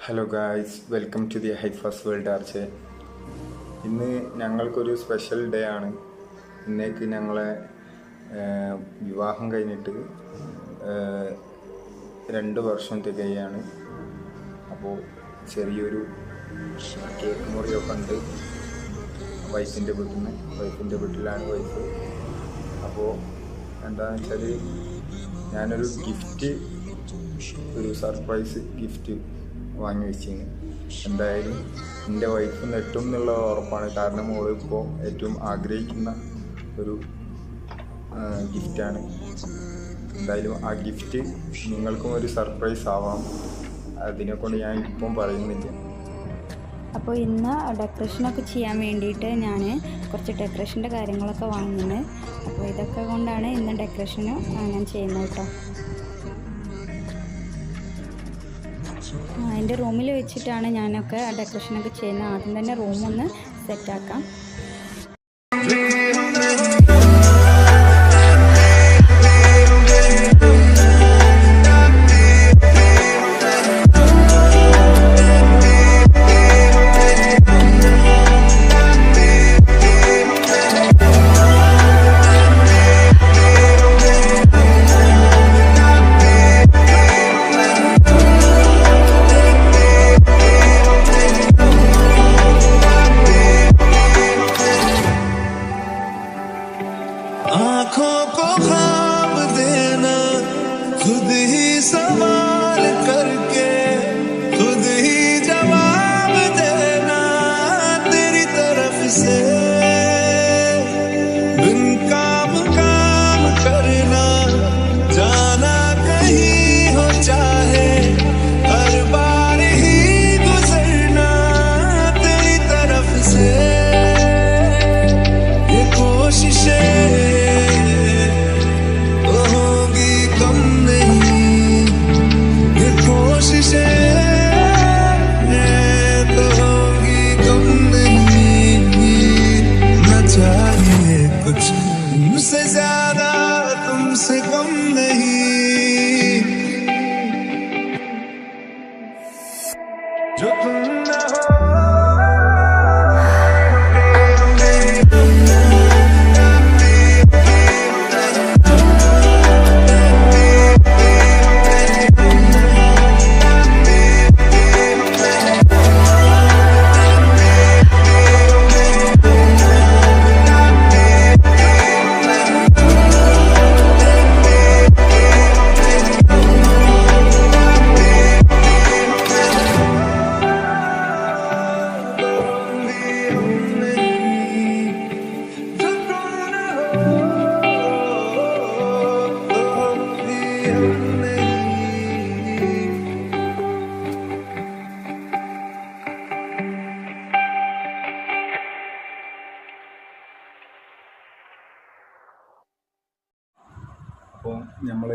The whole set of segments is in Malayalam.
Hello guys, welcome to the ഹൈഫാസ് വേൾഡ് ആർച്ച്. ഇന്ന് ഞങ്ങൾക്കൊരു സ്പെഷ്യൽ ഡേ ആണ്. ഇന്നേക്ക് ഞങ്ങളെ വിവാഹം കഴിഞ്ഞിട്ട് 2 വർഷം തികയാണ്. അപ്പോൾ ചെറിയൊരു കേക്ക് മുറിയൊക്കെ ഉണ്ട് വൈഫിൻ്റെ വീട്ടിലാണ് വൈഫ്. അപ്പോൾ എന്താണെന്ന് വെച്ചാൽ ഞാനൊരു സർപ്രൈസ് ഗിഫ്റ്റ് വാങ്ങി വെച്ചിരുന്നു. എന്തായാലും എൻ്റെ വൈഫ് നെട്ടും എന്നുള്ള ഉറപ്പാണ്. കാരണം ഇപ്പോൾ ഏറ്റവും ആഗ്രഹിക്കുന്ന ഒരു ഗിഫ്റ്റാണ്. എന്തായാലും ആ ഗിഫ്റ്റ് നിങ്ങൾക്കും ഒരു സർപ്രൈസ് ആവാം. അതിനെക്കൊണ്ട് ഞാൻ ഇപ്പം പറയുന്നില്ല. അപ്പോൾ ഇന്ന് ഡെക്കറേഷനൊക്കെ ചെയ്യാൻ വേണ്ടിയിട്ട് ഞാൻ കുറച്ച് ഡെക്കറേഷൻ്റെ കാര്യങ്ങളൊക്കെ വാങ്ങുന്നത്. അപ്പോൾ ഇതൊക്കെ കൊണ്ടാണ് ഇന്ന് ഡെക്കറേഷന് ഞാൻ ചെയ്യുന്നത് കേട്ടോ. എൻ്റെ റൂമിൽ വെച്ചിട്ടാണ് ഞാനൊക്കെ ഡെക്കറേഷനൊക്കെ ചെയ്യുന്നത്. ആദ്യം തന്നെ റൂമൊന്ന് സെറ്റാക്കാം. आँखों को ख्वाब देना, खुद ही सवाल करके खुद ही जवाब देना, तेरी तरफ से बिन काम करना, जाना कहीं हो चाहे हर बार ही गुजरना, तेरी तरफ से ये कोशिशें तुमसे ज्यादा तुमसे कम नहीं, जो तुम ना हो അപ്പോൾ നമ്മൾ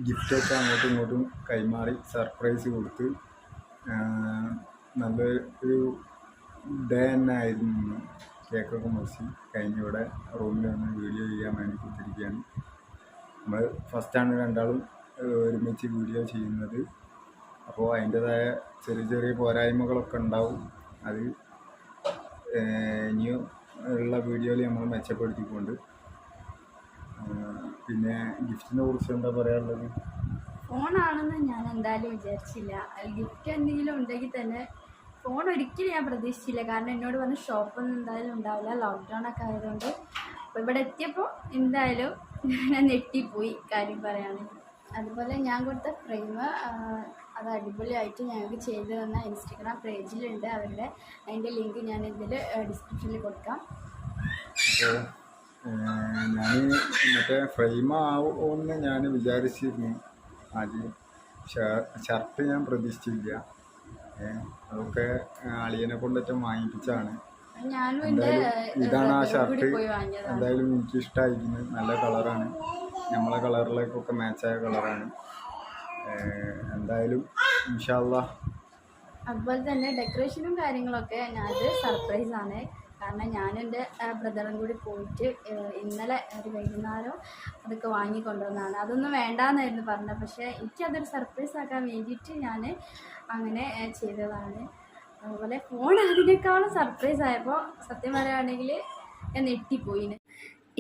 ഗിഫ്റ്റൊക്കെ അങ്ങോട്ടും ഇങ്ങോട്ടും കൈമാറി സർപ്രൈസ് കൊടുത്ത് നല്ല ഒരു ഡേ തന്നെ ആയിരുന്നു. കേക്കൊക്കെ മുറിച്ച് കഴിഞ്ഞിവിടെ റൂമിൽ വന്ന് വീഡിയോ ചെയ്യാൻ വേണ്ടി കൊടുത്തിരിക്കുകയാണ്. നമ്മൾ ഫസ്റ്റാണ് രണ്ടാളും ഒരുമിച്ച് വീഡിയോ ചെയ്യുന്നത്. അപ്പോൾ അതിൻ്റേതായ ചെറിയ ചെറിയ പോരായ്മകളൊക്കെ ഉണ്ടാവും. അത് ഇനിയും ഉള്ള വീഡിയോയിൽ നമ്മൾ മെച്ചപ്പെടുത്തിക്കൊണ്ട്. പിന്നെ ഗിഫ്റ്റിനെ കുറിച്ച് എന്താ പറയാനുള്ളത്? ഫോണാണെന്ന് ഞാൻ എന്തായാലും വിചാരിച്ചില്ല. ഗിഫ്റ്റ് എന്തെങ്കിലും ഉണ്ടെങ്കിൽ തന്നെ ഫോൺ ഒരിക്കലും ഞാൻ പ്രതീക്ഷിച്ചില്ല. കാരണം എന്നോട് പറഞ്ഞ ഷോപ്പൊന്നും എന്തായാലും ഉണ്ടാവില്ല, ലോക്ക്ഡൗൺ ഒക്കെ ആയതുകൊണ്ട്. അപ്പോൾ ഇവിടെ എത്തിയപ്പോൾ എന്തായാലും ഞാൻ ഞെട്ടിപ്പോയി കാര്യം പറയുകയാണെങ്കിൽ. അതുപോലെ ഞാൻ കൊടുത്ത ഫ്രെയിം അത് അടിപൊളിയായിട്ട് ഞങ്ങൾക്ക് ചെയ്തു തന്ന ഇൻസ്റ്റഗ്രാം പേജിലുണ്ട് അവരുടെ. അതിൻ്റെ ലിങ്ക് ഞാൻ ഇതിൽ ഡിസ്ക്രിപ്ഷനിൽ കൊടുക്കാം. ഞാൻ മറ്റേ ഫ്രെയിമാവുമെന്ന് ഞാൻ വിചാരിച്ചിരുന്നു ആദ്യം. ഷർട്ട് ഞാൻ പ്രതീക്ഷിച്ചില്ല. അതൊക്കെ അളിയനെ കൊണ്ടൊക്കെ വാങ്ങിപ്പിച്ചാണ്. എന്തായാലും ഇതാണ് ആ ഷർട്ട്. എന്തായാലും എനിക്കിഷ്ടമായിരിക്കുന്നത്. നല്ല കളറാണ്, നമ്മളെ കളറിലേക്കൊക്കെ മാച്ചായ കളറാണ്. എന്തായാലും ഇൻഷാ അല്ലാഹ്. അതുപോലെ തന്നെ ഡെക്കറേഷനും കാര്യങ്ങളൊക്കെ അത് സർപ്രൈസാണ്. കാരണം ഞാനും എൻ്റെ ബ്രദറും കൂടി പോയിട്ട് ഇന്നലെ ഒരു വൈകുന്നേരം അതൊക്കെ വാങ്ങിക്കൊണ്ടുവന്നതാണ്. അതൊന്നും വേണ്ടാന്നായിരുന്നു പറഞ്ഞത്, പക്ഷേ എനിക്കതൊരു സർപ്രൈസ് ആക്കാൻ വേണ്ടിയിട്ട് ഞാൻ അങ്ങനെ ചെയ്തതാണ്. അതുപോലെ ഫോൺ അതിനേക്കാളും സർപ്രൈസ് ആയപ്പോൾ സത്യം പറയുകയാണെങ്കിൽ ഞാൻ നെട്ടിപ്പോയിന്.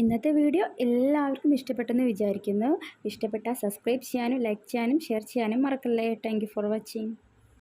ഇന്നത്തെ വീഡിയോ എല്ലാവർക്കും ഇഷ്ടപ്പെട്ടെന്ന് വിചാരിക്കുന്നു. ഇഷ്ടപ്പെട്ടാൽ സബ്സ്ക്രൈബ് ചെയ്യാനും ലൈക്ക് ചെയ്യാനും ഷെയർ ചെയ്യാനും മറക്കല്ലേ. Thank you for watching.